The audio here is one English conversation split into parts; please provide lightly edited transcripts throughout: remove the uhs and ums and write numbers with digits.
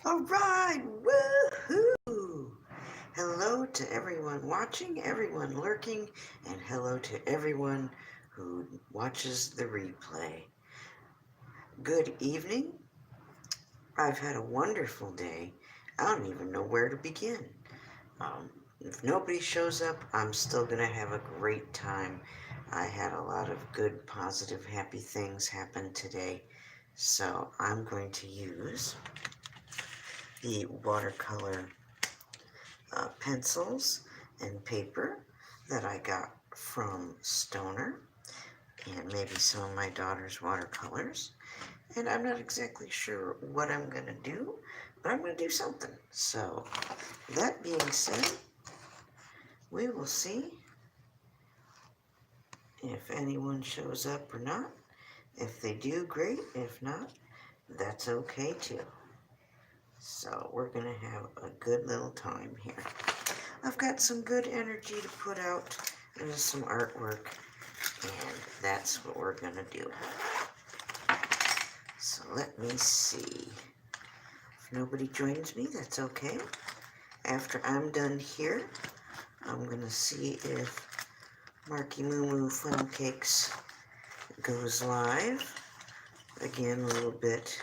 All right, woohoo! Hello to everyone watching, everyone lurking, and hello to everyone who watches the replay. Good evening. I've had a wonderful day. I don't even know where to begin. If nobody shows up, I'm still going to have a great time. I had a lot of good, positive, happy things happen today. So I'm going to use the watercolor pencils and paper that I got from Stoner, and maybe some of my daughter's watercolors. And I'm not exactly sure what I'm going to do, but I'm going to do something. So, that being said, we will see if anyone shows up or not. If they do, great. If not, that's okay too. So, we're going to have a good little time here. I've got some good energy to put out into some artwork, and that's what we're going to do. So let me see. If nobody joins me, that's okay. After I'm done here, I'm going to see if Marky Moo Moo Funnel Cakes goes live again a little bit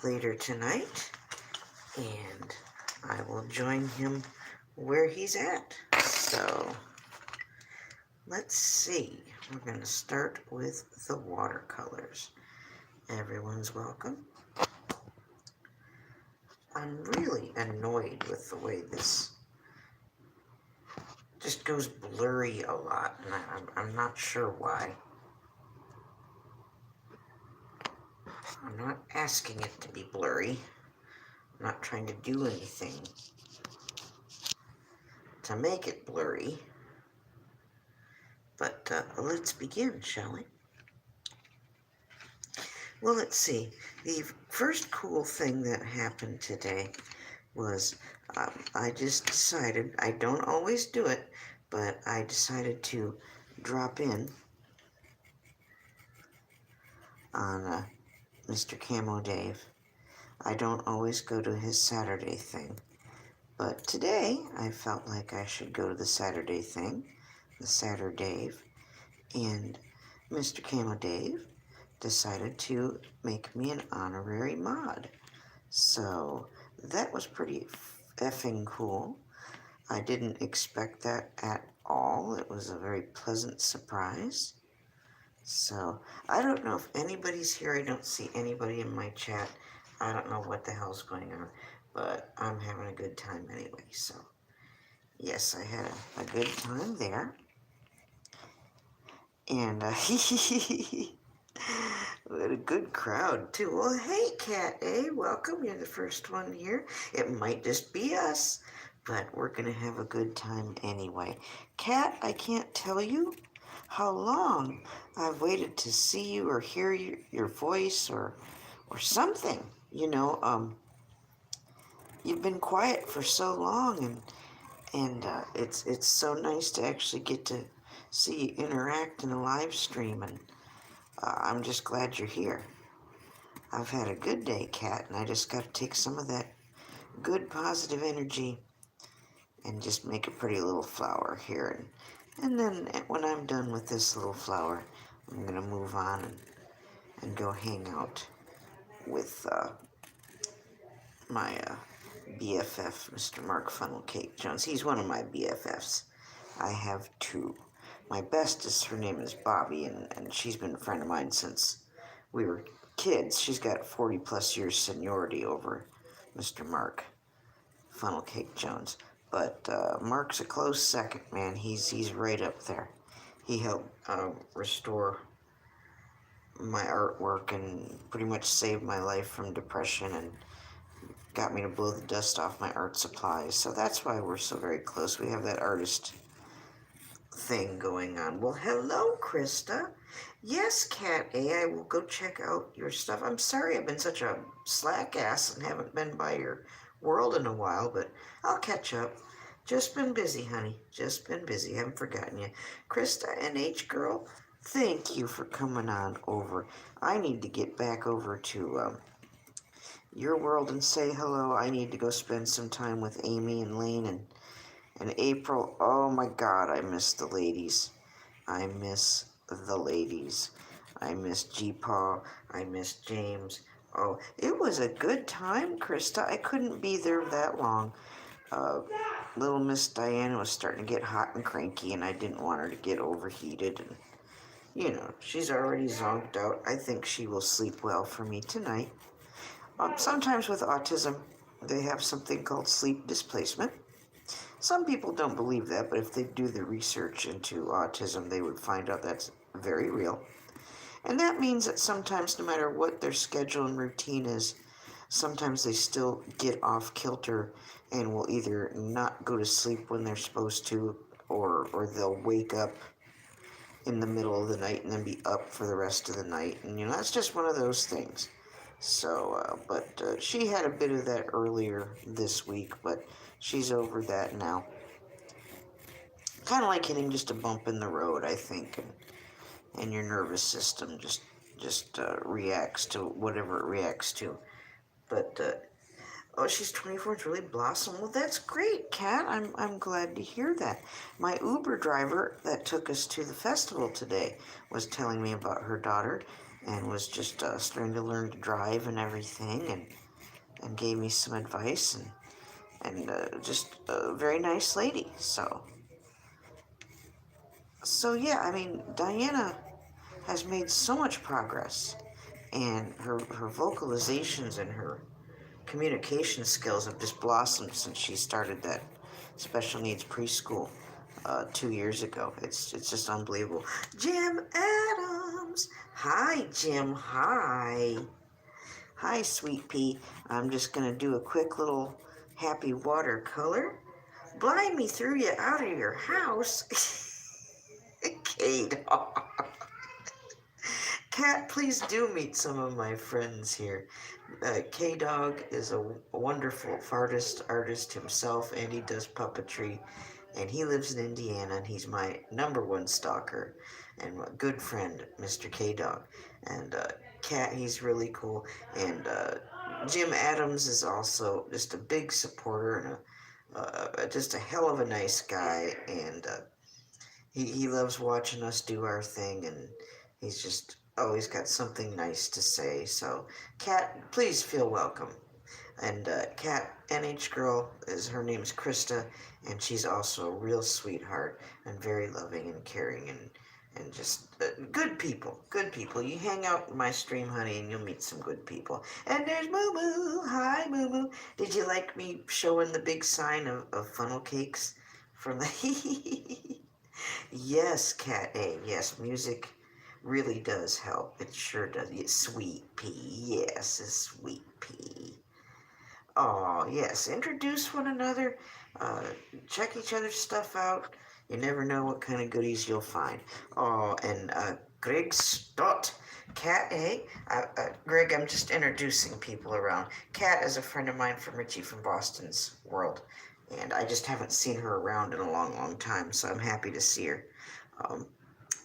later tonight, and I will join him where he's at. So let's see. We're going to start with the watercolors. Everyone's welcome. I'm really annoyed with the way this just goes blurry a lot, and I'm not sure why. I'm not asking it to be blurry. I'm not trying to do anything to make it blurry. But let's begin, shall we? Well, let's see. The first cool thing that happened today was I just decided, I don't always do it, but I decided to drop in on Mr. Camo Dave. I don't always go to his Saturday thing, but today I felt like I should go to the Saturday thing, the Saturday, and Mr. Camo Dave decided to make me an honorary mod. So that was pretty effing cool. I didn't expect that at all. It was a very pleasant surprise. So I don't know if anybody's here. I don't see anybody in my chat. I don't know what the hell's going on, but I'm having a good time anyway. So yes, I had a good time there. And what a good crowd, too. Well, hey, Cat A, welcome. You're the first one here. It might just be us, but we're going to have a good time anyway. Cat, I can't tell you how long I've waited to see you or hear your voice or something. You know, you've been quiet for so long, and it's so nice to actually get to see you interact in a live stream, and I'm just glad you're here. I've had a good day, Cat, and I just got to take some of that good positive energy and just make a pretty little flower here. And then when I'm done with this little flower, I'm going to move on and go hang out with my BFF, Mr. Mark Funnel Cake Jones. He's one of my BFFs. I have two. My bestest, her name is Bobby, and she's been a friend of mine since we were kids. She's got 40 plus years seniority over Mr. Mark Funnel Cake Jones. But Mark's a close second, man. He's right up there. He helped restore my artwork and pretty much saved my life from depression and got me to blow the dust off my art supplies. So that's why we're so very close. We have that artist thing going on. Well, hello, Krista. Yes, Cat A, I will go check out your stuff. I'm sorry I've been such a slack ass and haven't been by your world in a while, but I'll catch up. Just been busy, honey. Just been busy. Haven't forgotten you. Krista NH girl, thank you for coming on over. I need to get back over to your world and say hello. I need to go spend some time with Amy and Lane and April. Oh my God, I miss the ladies. I miss the ladies. I miss G-Paw. I miss James. Oh, it was a good time, Krista. I couldn't be there that long. Uh, little Miss Diana was starting to get hot and cranky, and I didn't want her to get overheated. And, she's already zonked out. I think she will sleep well for me tonight. Sometimes with autism, they have something called sleep displacement. Some people don't believe that, but if they do the research into autism, they would find out that's very real. And that means that sometimes, no matter what their schedule and routine is, sometimes they still get off kilter and will either not go to sleep when they're supposed to, or they'll wake up in the middle of the night and then be up for the rest of the night. And, that's just one of those things. So, but she had a bit of that earlier this week, but she's over that now. Kind of like hitting just a bump in the road, I think, and your nervous system just reacts to whatever it reacts to. But oh, she's 24. It's really blossomed. Well, that's great, Kat. I'm glad to hear that. My Uber driver that took us to the festival today was telling me about her daughter, and was just starting to learn to drive and everything, and gave me some advice, and just a very nice lady. So yeah, I mean, Diana has made so much progress, and her vocalizations and her communication skills have just blossomed since she started that special needs preschool 2 years ago. It's just unbelievable. Jim Adams. Hi, Jim. Hi, Sweet Pea. I'm just going to do a quick little happy watercolor. Blind me threw you out of your house. Kate. Kat, please do meet some of my friends here. K-Dog is a wonderful artist himself, and he does puppetry, and he lives in Indiana, and he's my number one stalker and my good friend, Mr. K-Dog. And Kat, he's really cool. And Jim Adams is also just a big supporter and just a hell of a nice guy, and he loves watching us do our thing, and he's just always got something nice to say. So, Kat, please feel welcome. And Kat, NH girl, her name's Krista, and she's also a real sweetheart and very loving and caring and just good people. Good people. You hang out in my stream, honey, and you'll meet some good people. And there's Moo Moo. Hi, Moo Moo. Did you like me showing the big sign of funnel cakes from the... Yes, Cat A. Yes, music really does help. It sure does. Yes, Sweet Pea. Yes, it's Sweet Pea. Oh, yes. Introduce one another. Check each other's stuff out. You never know what kind of goodies you'll find. Oh, and Greg Stott. Cat A. Greg, I'm just introducing people around. Cat is a friend of mine from Richie from Boston's world. And I just haven't seen her around in a long, long time, so I'm happy to see her.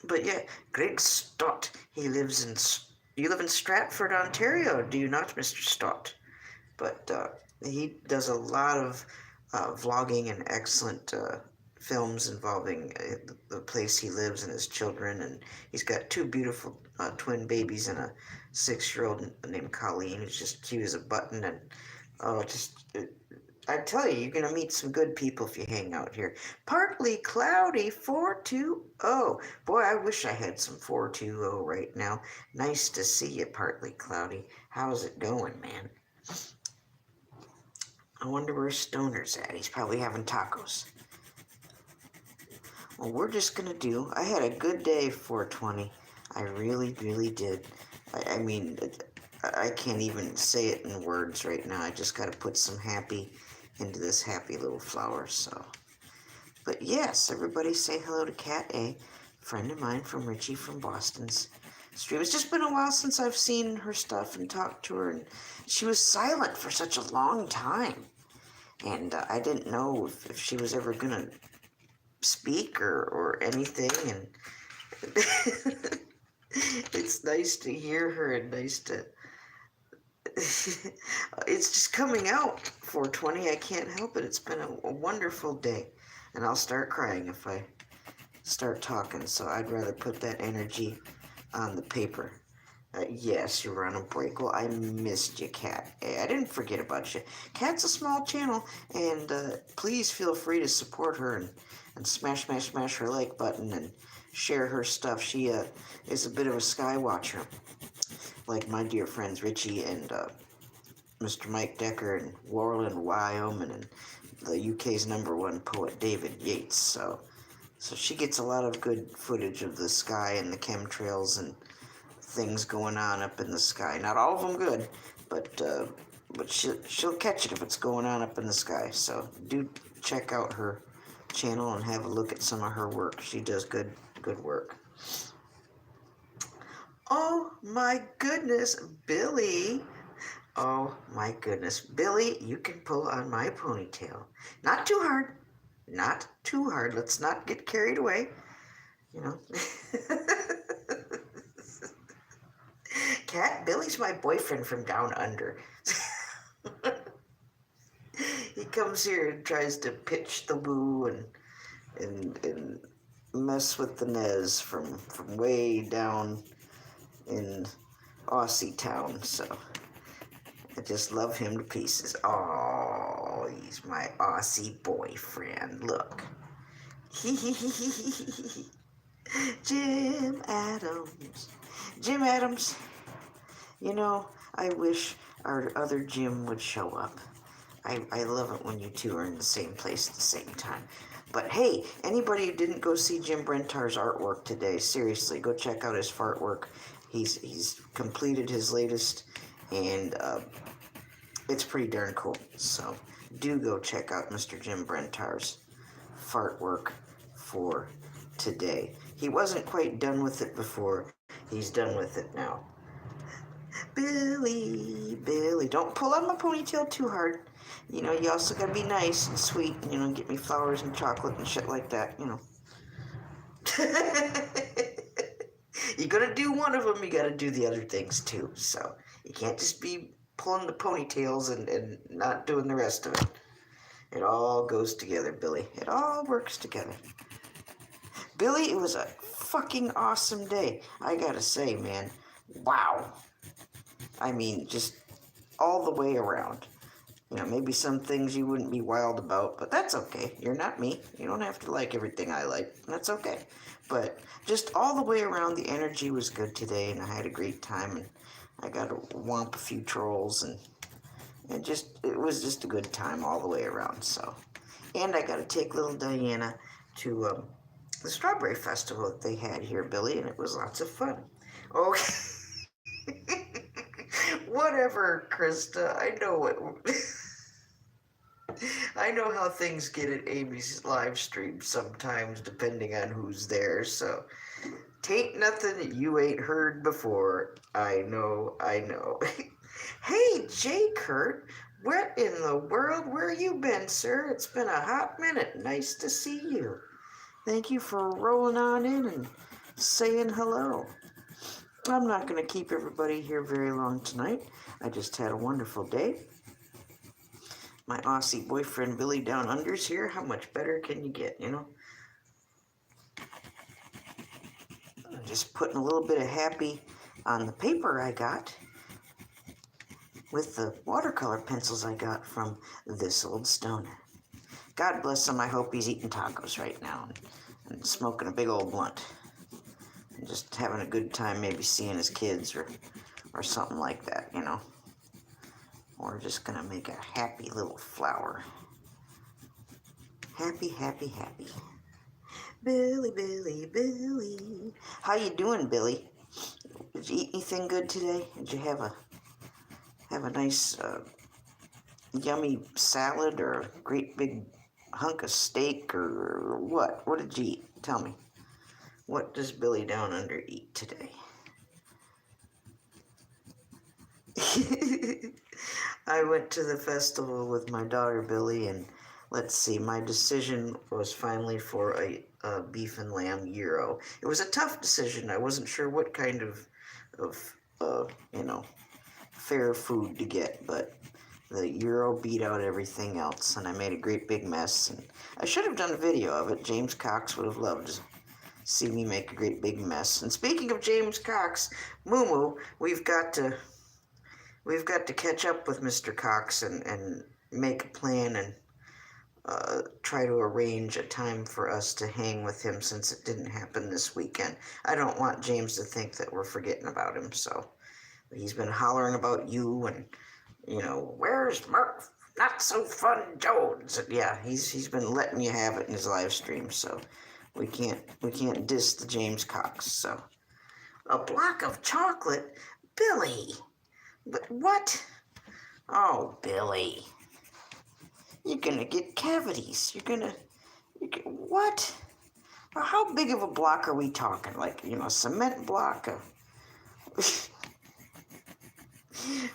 But yeah, Greg Stott, you live in Stratford, Ontario, do you not, Mr. Stott? But he does a lot of vlogging and excellent films involving the place he lives and his children, and he's got two beautiful twin babies and a 6-year-old named Colleen, who's just cute as a button, and I tell you, you're going to meet some good people if you hang out here. Partly Cloudy 420. Boy, I wish I had some 420 right now. Nice to see you, Partly Cloudy. How's it going, man? I wonder where Stoner's at. He's probably having tacos. Well, we're just going to do... I had a good day, 420. I really, really did. I mean, I can't even say it in words right now. I just got to put some happy into this happy little flower, so. But yes, everybody say hello to Kat A, friend of mine from Richie from Boston's stream. It's just been a while since I've seen her stuff and talked to her, and she was silent for such a long time. And I didn't know if she was ever going to speak or anything, and it's nice to hear her and nice to It's just coming out, 420. I can't help it. It's been a wonderful day. And I'll start crying if I start talking, so I'd rather put that energy on the paper. Yes, you were on a break. Well, I missed you, Kat. I didn't forget about you. Kat's a small channel, and please feel free to support her and smash her like button and share her stuff. She is a bit of a sky watcher, like my dear friends Richie and Mr. Mike Decker and Warland, Wyoming, and the UK's #1 poet David Yates. So she gets a lot of good footage of the sky and the chemtrails and things going on up in the sky. Not all of them good, but she'll catch it if it's going on up in the sky. So do check out her channel and have a look at some of her work. She does good work. Oh my goodness, Billy. Oh my goodness, Billy, you can pull on my ponytail. Not too hard. Not too hard. Let's not get carried away. You know. Cat, Billy's my boyfriend from down under. He comes here and tries to pitch the woo and mess with the Nez from way down in Aussie town. So I just love him to pieces. Oh, he's my Aussie boyfriend. Look. Jim Adams. Jim Adams. You know, I wish our other Jim would show up. I love it when you two are in the same place at the same time. But hey, anybody who didn't go see Jim Brentar's artwork today, seriously, go check out his fart work. He's completed his latest, and it's pretty darn cool. So do go check out Mr. Jim Brentar's fart work for today. He wasn't quite done with it before. He's done with it now. Billy, don't pull on my ponytail too hard. You know, you also gotta be nice and sweet, and, you know, get me flowers and chocolate and shit like that, you know. You gotta do one of them, you gotta do the other things too. So you can't just be pulling the ponytails and not doing the rest of it. It all goes together, Billy. It all works together. Billy, it was a fucking awesome day. I gotta say, man. Wow. I mean, just all the way around. You know, maybe some things you wouldn't be wild about, but that's okay. You're not me. You don't have to like everything I like. That's okay. But just all the way around, the energy was good today, and I had a great time, and I got to whomp a few trolls, and it was just a good time all the way around. So, and I got to take little Diana to the Strawberry Festival that they had here, Billy, and it was lots of fun. Okay. Whatever, Krista. I know it. I know how things get at Amy's live stream sometimes, depending on who's there. So, tain't nothing that you ain't heard before. I know. Hey, Jay Kurt, what in the world? Where you been, sir? It's been a hot minute. Nice to see you. Thank you for rolling on in and saying hello. I'm not going to keep everybody here very long tonight. I just had a wonderful day. My Aussie boyfriend Billy Down Under's here. How much better can you get, you know? I'm just putting a little bit of happy on the paper I got with the watercolor pencils I got from This Old Stoner. God bless him. I hope he's eating tacos right now and smoking a big old blunt. And just having a good time, maybe seeing his kids or something like that, you know. We're just gonna make a happy little flower. Happy. Billy. How you doing, Billy? Did you eat anything good today? Did you have a nice yummy salad or a great big hunk of steak or what? What did you eat? Tell me. What does Billy Down Under eat today? I went to the festival with my daughter Billy, and let's see, my decision was finally for a beef and lamb gyro. It was a tough decision. I wasn't sure what kind of fair food to get, but the Euro beat out everything else, and I made a great big mess. And I should have done a video of it. James Cox would have loved to see me make a great big mess. And speaking of James Cox, Moo, we've got to catch up with Mr. Cox and make a plan and try to arrange a time for us to hang with him since it didn't happen this weekend. I don't want James to think that we're forgetting about him, so he's been hollering about you and, where's Mark Not So Fun Jones? And yeah, he's been letting you have it in his live stream, so we can't diss the James Cox. So a block of chocolate, Billy. But what? Oh, Billy. You're gonna get cavities. What? How big of a block are we talking? Like, cement block?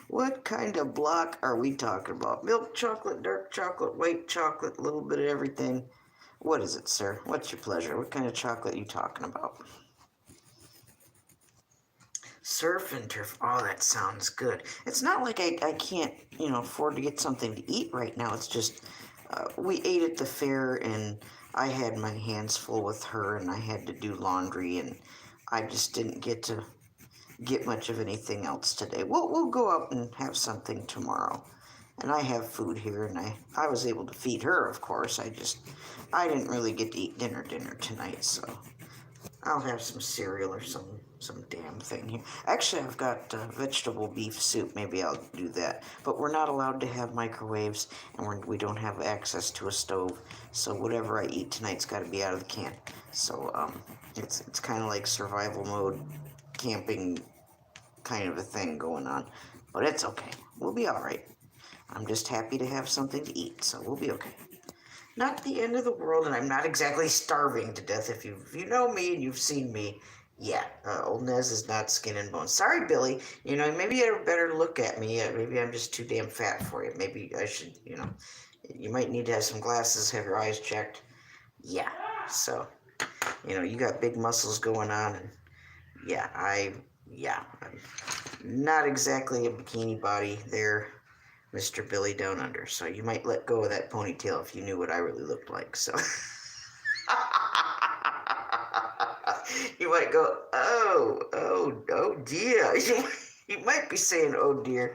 What kind of block are we talking about? Milk chocolate, dark chocolate, white chocolate, a little bit of everything. What is it, sir? What's your pleasure? What kind of chocolate are you talking about? Surf and turf. Oh, that sounds good. It's not like I can't, afford to get something to eat right now. It's just we ate at the fair, and I had my hands full with her, and I had to do laundry, and I just didn't get much of anything else today. We'll go out and have something tomorrow. And I have food here, and I was able to feed her, of course. I didn't really get to eat dinner tonight, so I'll have some cereal or some damn thing here. Actually, I've got vegetable beef soup. Maybe I'll do that. But we're not allowed to have microwaves, and we don't have access to a stove. So whatever I eat tonight's got to be out of the can. So it's kind of like survival mode, camping kind of a thing going on. But it's okay. We'll be all right. I'm just happy to have something to eat, so we'll be okay. Not the end of the world, and I'm not exactly starving to death. If you know me and you've seen me, yeah, old Nez is not skin and bones. Sorry, Billy. Maybe you had a better look at me. Maybe I'm just too damn fat for you. Maybe I should, you might need to have some glasses, have your eyes checked. Yeah, so, you got big muscles going on, and yeah, I'm not exactly a bikini body there, Mr. Billy Down Under. So you might let go of that ponytail if you knew what I really looked like. So you might go, oh dear. You might be saying, oh dear.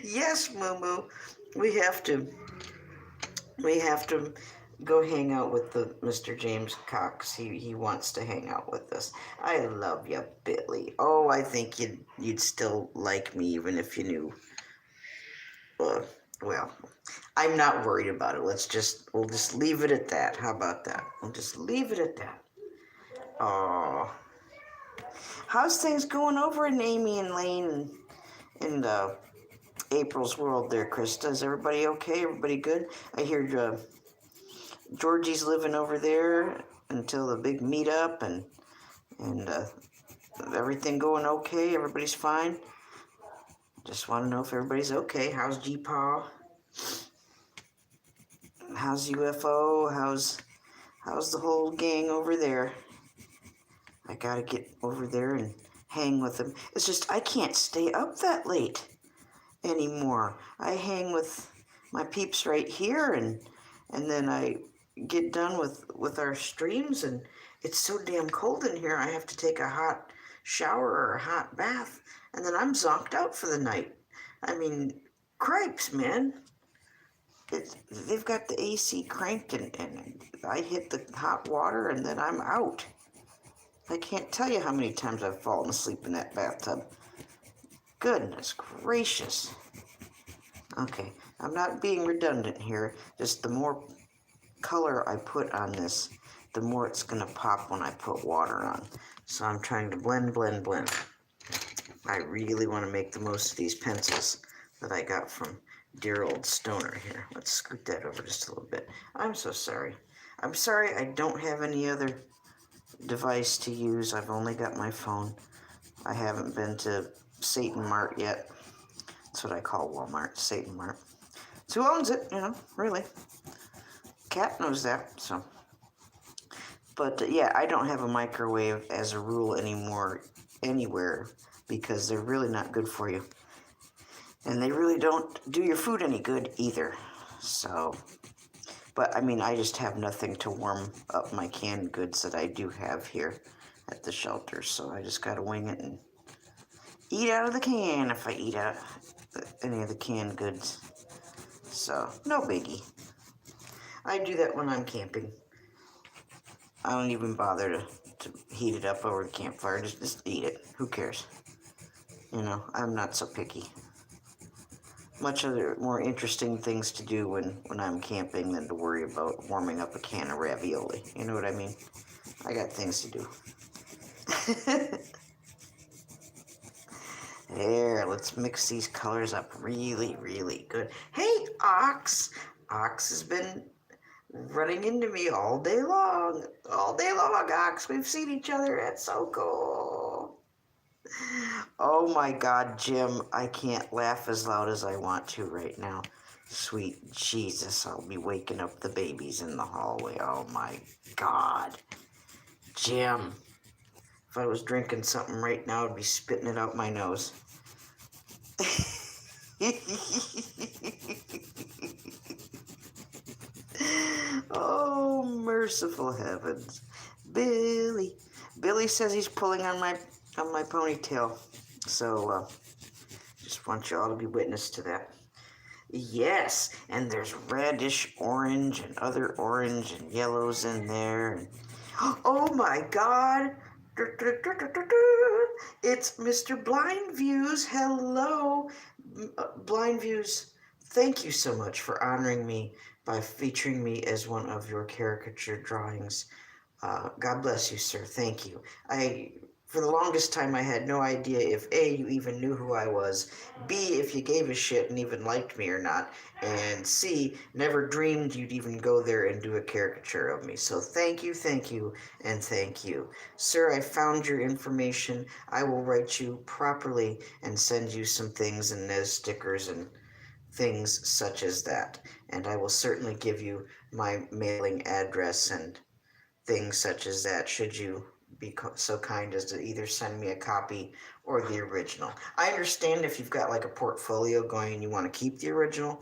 Yes, Moo. We have to go hang out with the Mr. James Cox. He wants to hang out with us. I love you, Billy. Oh, I think you'd still like me even if you knew. Well, I'm not worried about it. We'll just leave it at that. How about that? We'll just leave it at that. Oh, how's things going over in Amy and Lane and April's world there, Krista? Is everybody okay? Everybody good? I hear Georgie's living over there until the big meetup, and everything going okay. Everybody's fine. Just want to know if everybody's okay. How's G-Paw? How's UFO? How's the whole gang over there? I gotta get over there and hang with them. It's just I can't stay up that late anymore. I hang with my peeps right here, and then I get done with our streams, and it's so damn cold in here I have to take a hot shower or a hot bath, and then I'm zonked out for the night. I mean, cripes, man. They've got the AC cranked, and I hit the hot water, and then I'm out. I can't tell you how many times I've fallen asleep in that bathtub. Goodness gracious. Okay, I'm not being redundant here. Just the more color I put on this, the more it's going to pop when I put water on. So I'm trying to blend. I really want to make the most of these pencils that I got from dear old Stoner here. Let's scoot that over just a little bit. I'm so sorry. I'm sorry I don't have any other device to use. I've only got my phone. I haven't been to Satan Mart yet. That's what I call Walmart, Satan Mart. It's who owns it, really. Cat knows that, so. But yeah, I don't have a microwave as a rule anymore anywhere because they're really not good for you. And they really don't do your food any good either. So, but I mean, I just have nothing to warm up my canned goods that I do have here at the shelter. So I just gotta wing it and eat out of the can if I eat out any of the canned goods. So, no biggie. I do that when I'm camping. I don't even bother to heat it up over the campfire. Just eat it. Who cares? You know, I'm not so picky. Much other more interesting things to do when I'm camping than to worry about warming up a can of ravioli. You know what I mean? I got things to do. There, let's mix these colors up really, really good. Hey, Ox! Ox has been running into me all day long. All day long, Ox. We've seen each other. It's so cool. Oh my God, Jim, I can't laugh as loud as I want to right now. Sweet Jesus, I'll be waking up the babies in the hallway. Oh my God. Jim, if I was drinking something right now, I'd be spitting it out my nose. Oh, merciful heavens. Billy says he's pulling on my ponytail. So, just want you all to be witness to that. Yes, and there's reddish orange and other orange and yellows in there. And, oh my God! It's Mr. Blind Views. Hello, Blind Views. Thank you so much for honoring me by featuring me as one of your caricature drawings. God bless you, sir. Thank you. For the longest time, I had no idea if A, you even knew who I was, B, if you gave a shit and even liked me or not, and C, never dreamed you'd even go there and do a caricature of me. So thank you, and thank you. Sir, I found your information. I will write you properly and send you some things and as stickers and things such as that. And I will certainly give you my mailing address and things such as that, should you be so kind as to either send me a copy or the original. I understand if you've got like a portfolio going and you want to keep the original,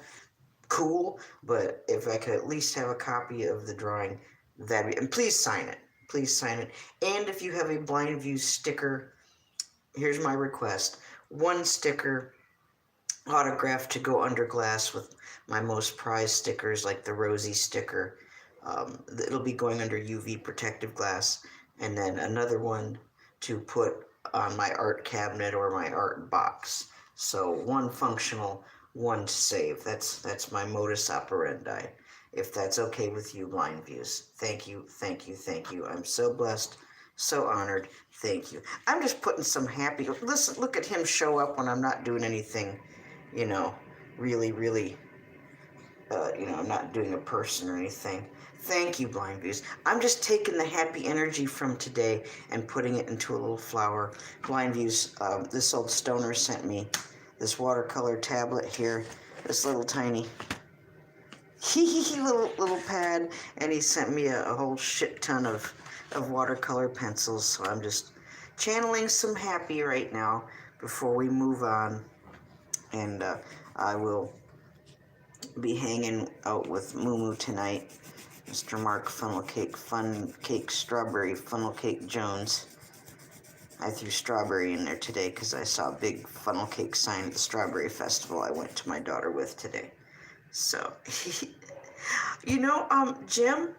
cool, but if I could at least have a copy of the drawing, that'd be, and please sign it. Please sign it. And if you have a Blind View sticker, here's my request. One sticker autographed to go under glass with my most prized stickers, like the Rosie sticker. It'll be going under UV protective glass, and then another one to put on my art cabinet or my art box. So one functional, one to save. That's my modus operandi. If that's okay with you, Blind Views. Thank you. I'm so blessed, so honored. Thank you. I'm just putting some happy. Listen, look at him show up when I'm not doing anything, really, really. I'm not doing a person or anything. Thank you, Blind Views. I'm just taking the happy energy from today and putting it into a little flower. Blind Views, this old stoner sent me this watercolor tablet here, this little tiny little pad, and he sent me a whole shit ton of watercolor pencils. So I'm just channeling some happy right now before we move on, and I will be hanging out with Moo tonight. Mr. Mark Funnel Cake Strawberry Funnel Cake Jones. I threw strawberry in there today because I saw a big funnel cake sign at the Strawberry Festival I went to my daughter with today. So, Jim,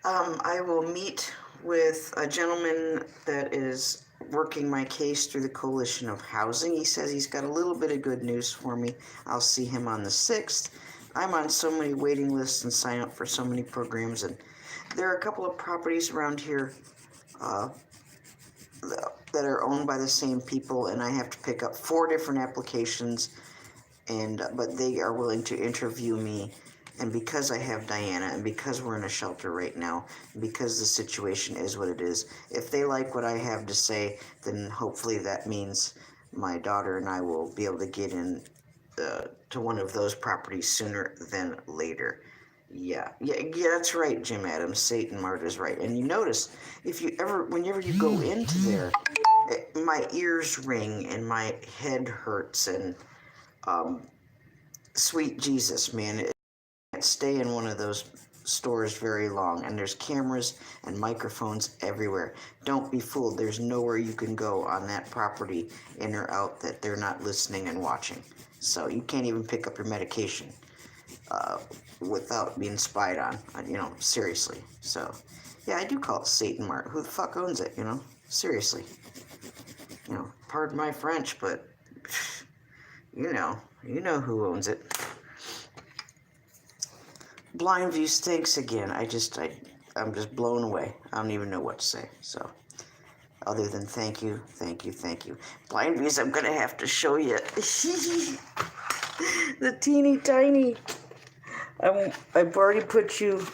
I will meet with a gentleman that is working my case through the Coalition of Housing. He says he's got a little bit of good news for me. I'll see him on the 6th. I'm on so many waiting lists and sign up for so many programs, and there are a couple of properties around here that are owned by the same people, and I have to pick up 4 different applications, but they are willing to interview me. And because I have Diana, and because we're in a shelter right now, and because the situation is what it is, if they like what I have to say, then hopefully that means my daughter and I will be able to get in to one of those properties sooner than later. Yeah, that's right, Jim Adams. Satan Mart is right. And you notice, whenever you go into there, my ears ring and my head hurts, and um, sweet Jesus, man, it can't stay in one of those stores very long. And there's cameras and microphones everywhere. Don't be fooled. There's nowhere you can go on that property, in or out, that they're not listening and watching. So you can't even pick up your medication uh, without being spied on, seriously. So, yeah, I do call it Satan Mart. Who the fuck owns it, Seriously. Pardon my French, but, you know who owns it. Blind View stinks again. I'm just blown away. I don't even know what to say, so, other than thank you, thank you, thank you. Blind Views, I'm gonna have to show you the teeny tiny. I've already put you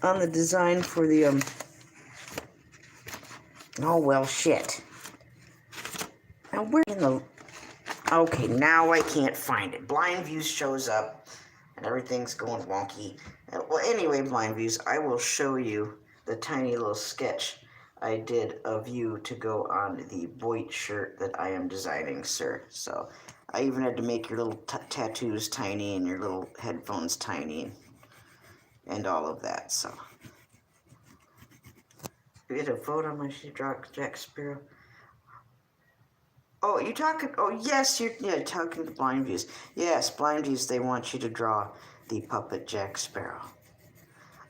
on the design for the, oh, well, shit. Now, where in the... Okay, now I can't find it. Blind Views shows up, and everything's going wonky. Well, anyway, Blind Views, I will show you the tiny little sketch I did of you to go on the Boit shirt that I am designing, sir. So, I even had to make your little tattoos tiny and your little headphones tiny and all of that, so. You get a vote on my sheetrock, Jack Sparrow? Oh, you talking? Oh, yes, you're talking to Blind Views. Yes, Blind Views. They want you to draw the puppet Jack Sparrow.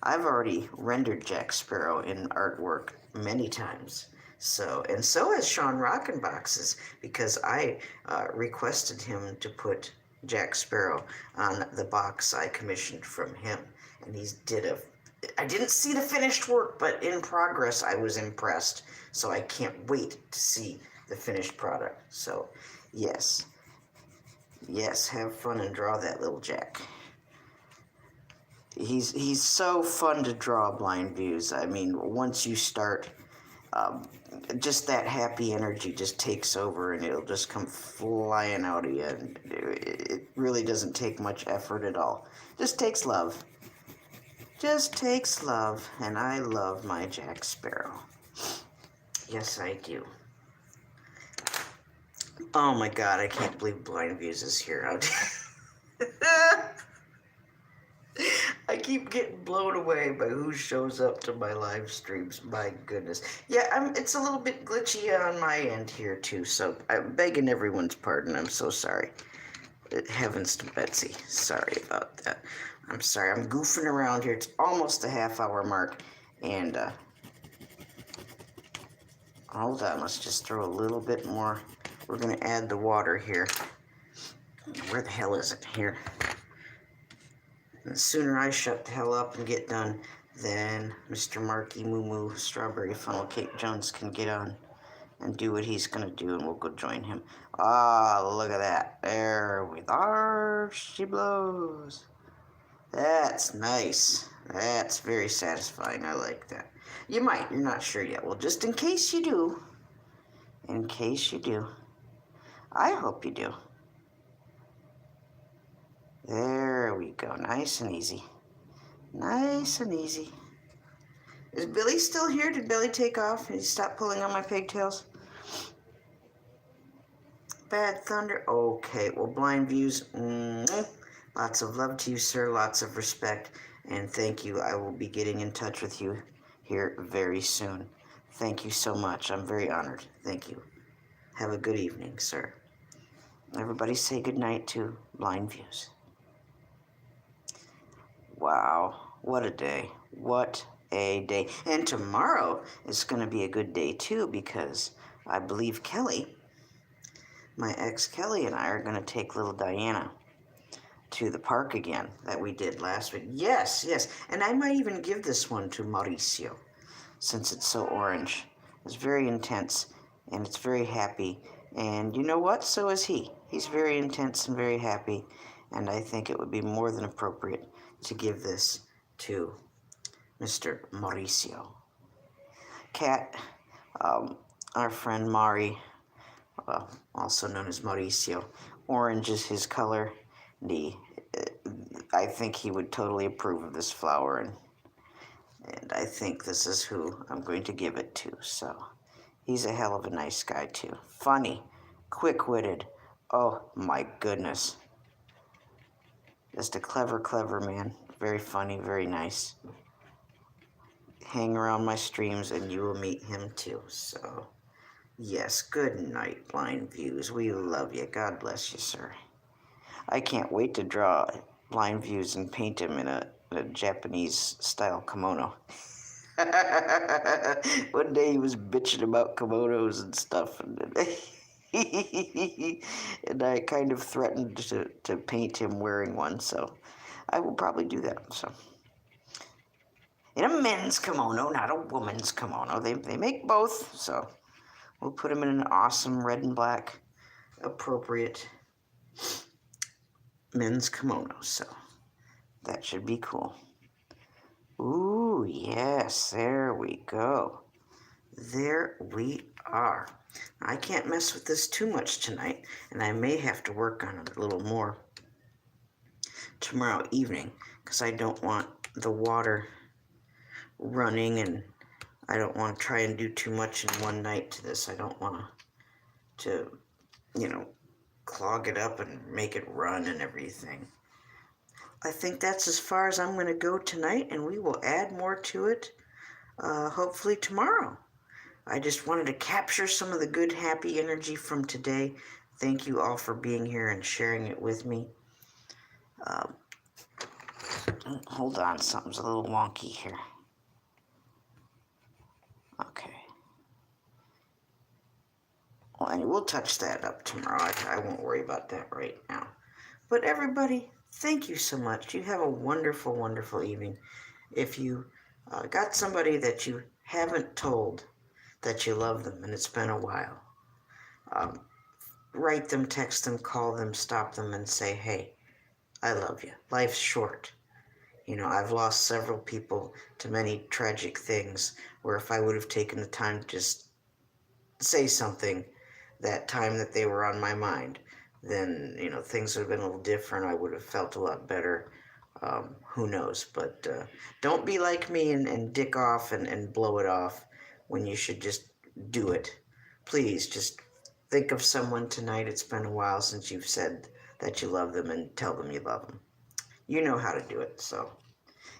I've already rendered Jack Sparrow in artwork many times. So has Sean Rockenboxes, because I requested him to put Jack Sparrow on the box I commissioned from him, and I didn't see the finished work, but in progress I was impressed. So I can't wait to see the finished product. So, yes, have fun and draw that little Jack. He's so fun to draw, Blind Views. I mean, once you start, just that happy energy just takes over, and it'll just come flying out of you. And it really doesn't take much effort at all. Just takes love. Just takes love, and I love my Jack Sparrow. Yes, I do. Oh my God, I can't believe Blind Views is here. I keep getting blown away by who shows up to my live streams. My goodness. Yeah, it's a little bit glitchy on my end here too, so I'm begging everyone's pardon. I'm so sorry. Heavens to Betsy. Sorry about that. I'm sorry. I'm goofing around here. It's almost the half-hour mark, and hold on. Let's just throw a little bit more. We're going to add the water here. Where the hell is it? Here. And the sooner I shut the hell up and get done, then Mr. Marky Moo Moo Strawberry Funnel Cake Jones can get on and do what he's going to do, and we'll go join him. Ah, look at that. There we are. She blows. That's nice. That's very satisfying. I like that. You might. You're not sure yet. Well, just in case you do. In case you do. I hope you do. There we go. Nice and easy. Nice and easy. Is Billy still here? Did Billy take off? Did he stop pulling on my pigtails? Bad Thunder? Okay. Well, Blind Views. Lots of love to you, sir. Lots of respect. And thank you. I will be getting in touch with you here very soon. Thank you so much. I'm very honored. Thank you. Have a good evening, sir. Everybody say goodnight to Blind Views. Wow. What a day. What a day. And tomorrow is going to be a good day, too, because I believe Kelly, my ex Kelly, and I are going to take little Diana to the park again that we did last week. Yes. And I might even give this one to Mauricio, since it's so orange. It's very intense, and it's very happy. And you know what? So is he. He's very intense and very happy, and I think it would be more than appropriate to give this to Mr. Mauricio. Cat, our friend Mari, also known as Mauricio. Orange is his color. I think he would totally approve of this flower, and I think this is who I'm going to give it to. So he's a hell of a nice guy too. Funny, quick-witted. Oh my goodness. Just a clever man. Very funny, very nice. Hang around my streams and you will meet him too. So, yes, good night, Blind Views. We love you. God bless you, sir. I can't wait to draw Blind Views and paint him in a Japanese-style kimono. One day he was bitching about kimonos and stuff, and I kind of threatened to paint him wearing one, so I will probably do that. So, in a men's kimono, not a woman's kimono. They make both, so we'll put him in an awesome red and black, appropriate men's kimono. So that should be cool. Ooh, yes, there we go. There we are. I can't mess with this too much tonight, and I may have to work on it a little more tomorrow evening, because I don't want the water running, and I don't want to try and do too much in one night to this. I don't want to, clog it up and make it run and everything. I think that's as far as I'm going to go tonight, and we will add more to it hopefully tomorrow. I just wanted to capture some of the good, happy energy from today. Thank you all for being here and sharing it with me. Hold on, something's a little wonky here. Okay. Well, and we'll touch that up tomorrow. I won't worry about that right now. But everybody, thank you so much. You have a wonderful, wonderful evening. If you got somebody that you haven't told that you love them and it's been a while, write them, text them, call them, stop them, and say, hey, I love you. Life's short. I've lost several people to many tragic things where if I would have taken the time to just say something that time that they were on my mind, then, things would have been a little different. I would have felt a lot better. Who knows? But don't be like me and dick off and blow it off when you should just do it. Please, just think of someone tonight. It's been a while since you've said that you love them, and tell them you love them. You know how to do it. So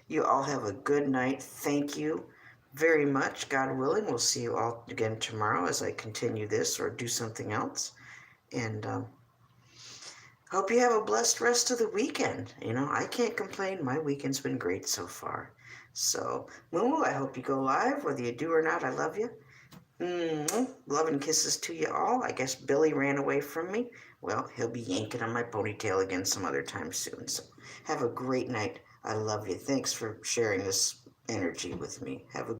you all have a good night. Thank you very much. God willing, we'll see you all again tomorrow as I continue this or do something else. And hope you have a blessed rest of the weekend. I can't complain. My weekend's been great so far. So, Moo, I hope you go live, whether you do or not. I love you. Love and kisses to you all. I guess Billy ran away from me. Well, he'll be yanking on my ponytail again some other time soon. So, have a great night. I love you. Thanks for sharing this energy with me. Have a